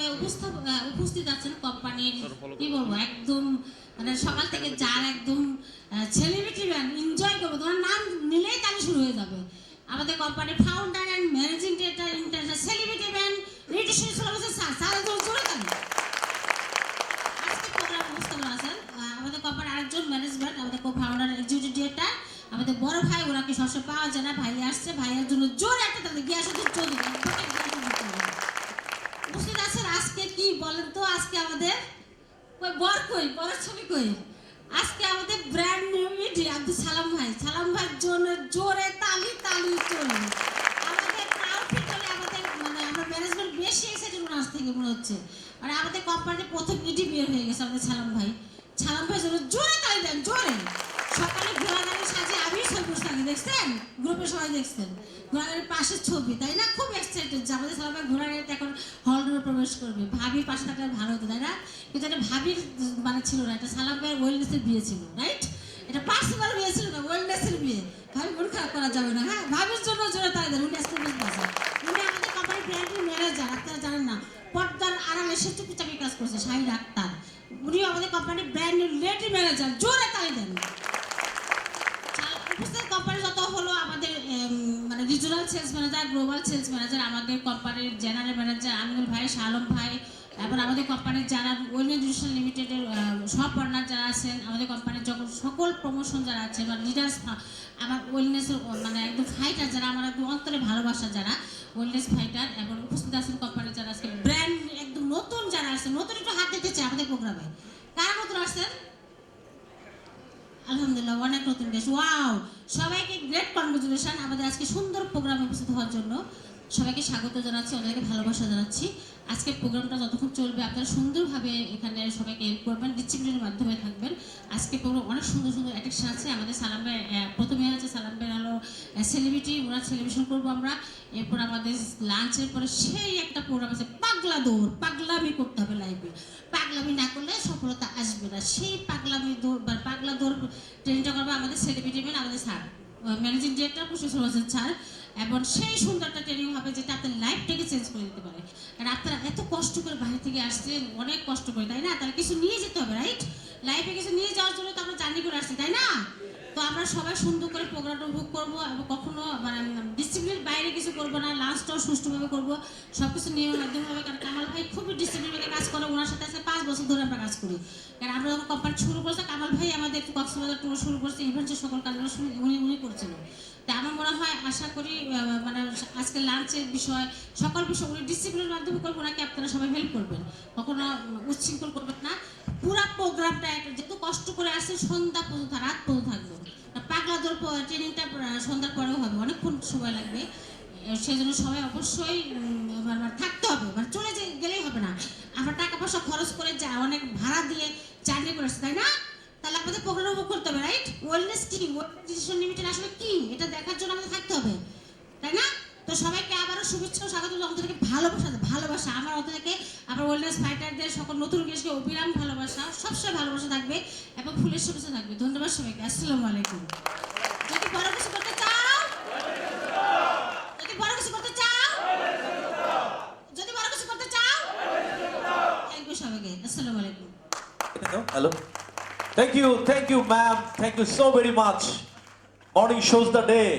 প্রোগ্রামে উপস্থিত আছেন কোম্পানির কি বলবো একদম মানে সকাল থেকে যার একদম সেলিব্রিটি ম্যান এনজয় করবো, তোমার নাম নিলেই তাহলে শুরু হয়ে যাবে। আমাদের কোম্পানির founder and managing director international celebrity man রিটিশন সুলভেশন স্যার জোরে দেন। আজকে প্রোগ্রাম উপস্থাপন আছেন আমাদের কোম্পানির আরেকজন ম্যানেজমেন্ট, আমাদের কো ফাউন্ডার এক্সিকিউটিভ ডিরেক্টর, আমাদের বড় ভাই, ওনাকে সবসময় পাওয়া যায় না, ভাই আসছে, ভাইয়ের জন্য জোরে একটা তাদের গিয়াসুদ্দিন চৌধুরী উপস্থিত আছেন। আজকে কি বলেন তো, আজকে আমাদের বড় ছবি কই, আজকে আমাদের ব্র্যান্ড নিউ মিডি আব্দুল সালাম ভাইয়ের জন্য জোরে তালি চলবে। আমাদের আউটফিট হলে আমাদের মানে আমরা ম্যানেজমেন্ট বেশি এক্সাইটেড আজ থেকে মনে হচ্ছে। আর আমাদের কোম্পানির প্রথম ইডি বের হয়ে গেছে আমাদের সালাম ভাই জন্য জোরে তালি দেন, জোরে। সকালে ঘোড়াগাড়ি সাজে আমি ছবি থাকি, দেখছেন গ্রুপে সবাই দেখছেন ঘোড়াগাড়ির পাশের ছবি, তাই না? খুব এক্সাইটেড যে আমাদের সালাম ভাই ঘোড়াগাড়িতে এখন হল রুমে প্রবেশ করবে। ভাবির পাশে থাকলে ভালো হতো, তাই না? কিন্তু এটা ভাবির মানে ছিল না, এটা সালাম ভাইয়ের ওয়েলনেসের বিয়ে ছিল, রাইট? এটা পার্সোনাল বিয়ে ছিল না, ওয়েলনেসের বিয়ে। ভাবি মন খারাপ করা যাবে না, হ্যাঁ? ভাবির জন্য জোরে তালি দেন, উনি এক্সপিরিয়েন্স আছে, উনি আমাদের কোম্পানির ব্র্যান্ডের ম্যানেজার, আপনারা জানেন না, পর্দার আড়ালে সে চুপিচাপি কাজ করছে, শাহিদ আক্তার, উনি আমাদের কোম্পানির ব্র্যান্ডের লেডি ম্যানেজার, জোরে তালি দেন। কোম্পানি যত হলো আমাদের মানে regional sales manager, global sales manager, আমাদের কোম্পানির জেনারেল ম্যানেজার আমিনুল ভাই, শালম ভাই, এবং আমাদের কোম্পানির যারা ওয়েলনেস নিউট্রিশন লিমিটেডের সব পার্টনার যারা আছেন, আমাদের কোম্পানির যখন সকল প্রমোশন যারা আছে বা লিডার্স, আমার ওয়েলনেসের মানে একদম ফাইটার যারা, আমার একদম অন্তরে ভালোবাসা যারা ওয়েলনেস ফাইটার, এবং উপস্থিত আছেন কোম্পানির যারা আজকে ব্র্যান্ড একদম নতুন যারা আছেন, নতুন একটু হাত দিতে চাই আমাদের প্রোগ্রামে। কারা নতুন আসছেন? আলহামদুলিল্লাহ, অনেক নতুন দেশ, ওয়াও! সবাইকে গ্রেট কনগ্রাচুলেশন আমাদের আজকে সুন্দর প্রোগ্রামে উপস্থিত হওয়ার জন্য। সবাইকে স্বাগত জানাচ্ছি, ওদেরকে ভালোবাসা জানাচ্ছি। আজকের প্রোগ্রামটা যতক্ষণ চলবে আপনারা সুন্দরভাবে এখানে সবাইকে হেল্প করবেন, ডিসিপ্লিনের মাধ্যমে থাকবেন। আজকে প্রোগ্রাম অনেক সুন্দর সুন্দর অ্যাট্রাকশন আছে। আমাদের সালাম ভাই প্রথমে হচ্ছে সালাম ভাই হলো সেলিব্রিটি, ওনার সেলিব্রেশন করবো আমরা। এরপর আমাদের লাঞ্চের পরে সেই একটা প্রোগ্রাম আছে পাগলা দৌড়, পাগলামি করতে হবে লাইভে, পাগলামি না করলে সফলতা আসবে না। সেই পাগলা দৌড় ট্রেনিংটা করবো আমাদের সেলিব্রিটি ম্যান, আমাদের sir managing director professor Hossain sir, এবং সেই সুন্দরটা ট্রেনিং হবে যেটা আপনার লাইফটাকে চেঞ্জ করে দিতে পারে। কারণ আপনারা এত কষ্ট করে বাইরে থেকে আসছেন, অনেক কষ্ট করে, তাই না? তাহলে কিছু নিয়ে যেতে হবে, রাইট? লাইফে কিছু নিয়ে যাওয়ার জন্য তো আমরা জার্নি করে আসছি, তাই না? তো আমরা সবাই সুন্দর করে প্রোগ্রামটা উপভোগ করবো, এবং কখনো মানে ডিসিপ্লিনের বাইরে কিছু করবো না, লাঞ্চটাও সুষ্ঠুভাবে করবো, সব কিছু নিয়মের মাধ্যমে হবে। কারণ কামাল ভাই খুবই ডিসিপ্লিনে কাজ করে, ওনার সাথে আছে 5 বছর ধরে আমরা কাজ করি। কারণ আমরা যখন কোম্পানি শুরু করছি, কামাল ভাই আমাদের কক্সবাজার ট্যুর শুরু করছে, ইভেন্টের সকল কাজগুলো উনি করছিল। তা আমার মনে হয়, আশা করি মানে আজকে লাঞ্চের বিষয় সকল বিষয় উনি ডিসিপ্লিনের মাধ্যমে করবো, ওনাকে আপনারা সবাই হেল্প করবেন, কখনো উচ্ছৃঙ্খল করবেন না। পুরা প্রোগ্রামটা যেহেতু কষ্ট করে আসছে, সন্ধ্যা পর্যন্ত রাত পর্যন্ত থাকবো। পাগলা দৌড় ট্রেনিংটা সন্ধ্যার পরেও হবে, অনেকক্ষণ সময় লাগবে, সেই জন্য সবাই অবশ্যই থাকতে হবে, মানে চলে গেলেই হবে না। আমরা টাকা পয়সা খরচ করে অনেক ভাড়া দিয়ে চাকরি করেছি, তাই না? তাহলে আমাদের প্রোগ্রাম উপভোগ করতে হবে, রাইট? ওয়েলনেস কি, ওয়েলনেস লিমিটেড আসলে কি, এটা দেখার জন্য আমাদের থাকতে হবে, তাই না? তো সবাইকে আবারও শুভেচ্ছা ও স্বাগত, অন্তর থেকে ভালোবাসা আমার অন্তর থেকে আমার ওয়েলনেস ফাইটারদের সকল নতুন গেস্টকে অবিরাম ভালোবাসা, সবসময় ভালোবাসা থাকবে এবং ফুলের শুভেচ্ছা থাকবে। ধন্যবাদ সবাইকে, আসসালামু আলাইকুম। যদি বড় কিছু করতে চাও, থ্যাংক ইউ সবাইকে, আসসালামু আলাইকুম। Hello. Thank you, ma'am. Thank you so very much. Morning shows the day.